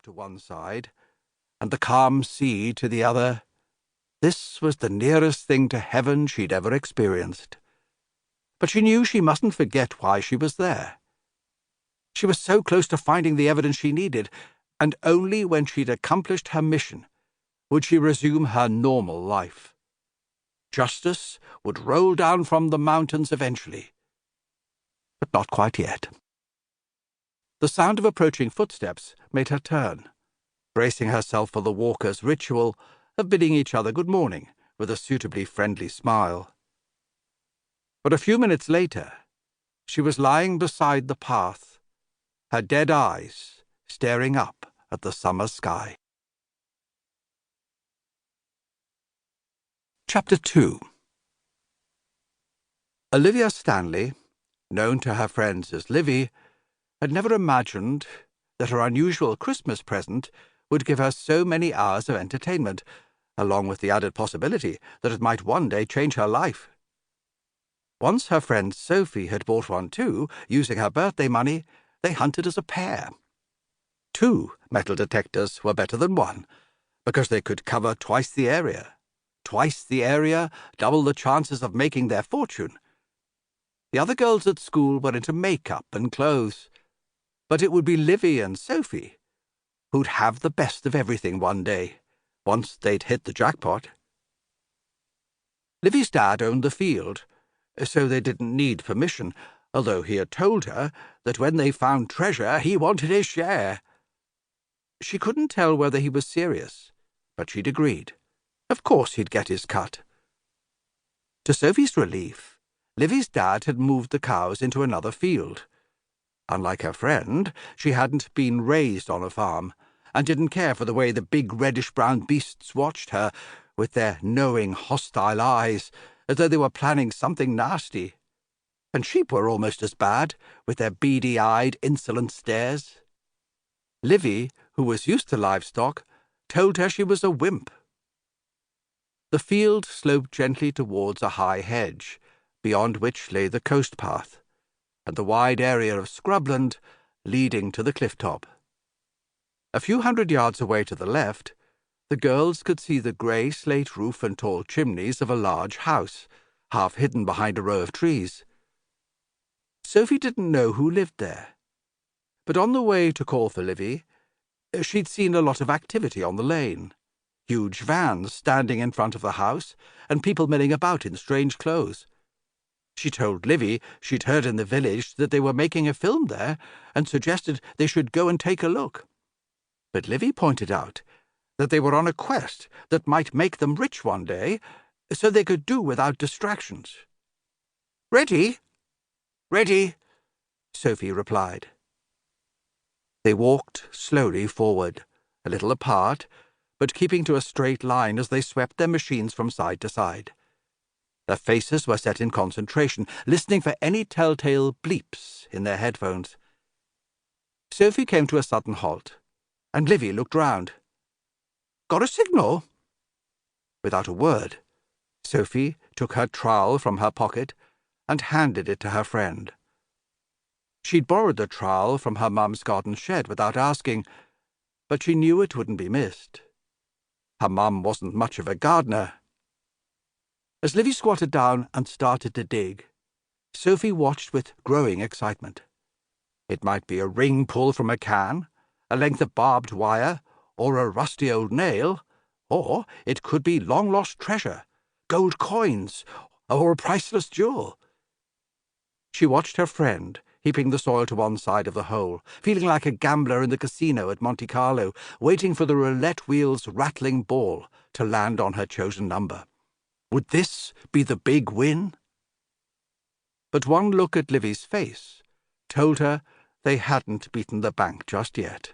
to one side, and the calm sea to the other. This was the nearest thing to heaven she'd ever experienced. But she knew she mustn't forget why she was there. She was so close to finding the evidence she needed, and only when she'd accomplished her mission would she resume her normal life. Justice would roll down from the mountains eventually, but not quite yet. The sound of approaching footsteps made her turn, bracing herself for the walkers' ritual of bidding each other good morning with a suitably friendly smile. But a few minutes later, she was lying beside the path, her dead eyes staring up at the summer sky. Chapter 2. Olivia Stanley, known to her friends as Livy, had never imagined that her unusual Christmas present would give her so many hours of entertainment, along with the added possibility that it might one day change her life. Once her friend Sophie had bought one too, using her birthday money, they hunted as a pair. 2 metal detectors were better than 1, because they could cover twice the area. Twice the area, double the chances of making their fortune. The other girls at school were into makeup and clothes, but it would be Livy and Sophie who'd have the best of everything one day, once they'd hit the jackpot. Livy's dad owned the field, so they didn't need permission, although he had told her that when they found treasure he wanted his share. She couldn't tell whether he was serious, but she'd agreed. Of course he'd get his cut. To Sophie's relief, Livy's dad had moved the cows into another field. Unlike her friend, she hadn't been raised on a farm, and didn't care for the way the big reddish-brown beasts watched her, with their knowing, hostile eyes, as though they were planning something nasty. And sheep were almost as bad, with their beady-eyed, insolent stares. Livy, who was used to livestock, told her she was a wimp. The field sloped gently towards a high hedge, beyond which lay the coast path, and the wide area of scrubland leading to the cliff top. A few hundred yards away to the left, the girls could see the grey slate roof and tall chimneys of a large house, half hidden behind a row of trees. Sophie didn't know who lived there, but on the way to call for Livy, she'd seen a lot of activity on the lane. Huge vans standing in front of the house, and people milling about in strange clothes. She told Livy she'd heard in the village that they were making a film there, and suggested they should go and take a look. But Livy pointed out that they were on a quest that might make them rich one day, so they could do without distractions. "Ready?" "Ready," Sophie replied. They walked slowly forward, a little apart, but keeping to a straight line as they swept their machines from side to side. Their faces were set in concentration, listening for any telltale bleeps in their headphones. Sophie came to a sudden halt, and Livy looked round. "Got a signal?" Without a word, Sophie took her trowel from her pocket and handed it to her friend. She'd borrowed the trowel from her mum's garden shed without asking, but she knew it wouldn't be missed. Her mum wasn't much of a gardener. As Livy squatted down and started to dig, Sophie watched with growing excitement. It might be a ring pulled from a can, a length of barbed wire, or a rusty old nail, or it could be long-lost treasure, gold coins, or a priceless jewel. She watched her friend, heaping the soil to one side of the hole, feeling like a gambler in the casino at Monte Carlo, waiting for the roulette wheel's rattling ball to land on her chosen number. Would this be the big win? But one look at Livy's face told her they hadn't beaten the bank just yet.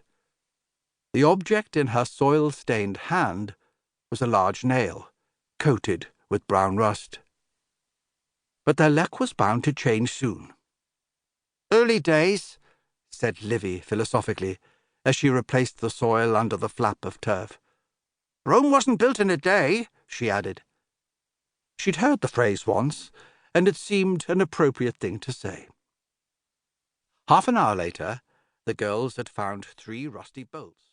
The object in her soil-stained hand was a large nail, coated with brown rust. But their luck was bound to change soon. "Early days," said Livy philosophically, as she replaced the soil under the flap of turf. "Rome wasn't built in a day," she added. She'd heard the phrase once, and it seemed an appropriate thing to say. Half an hour later, the girls had found 3 rusty bolts.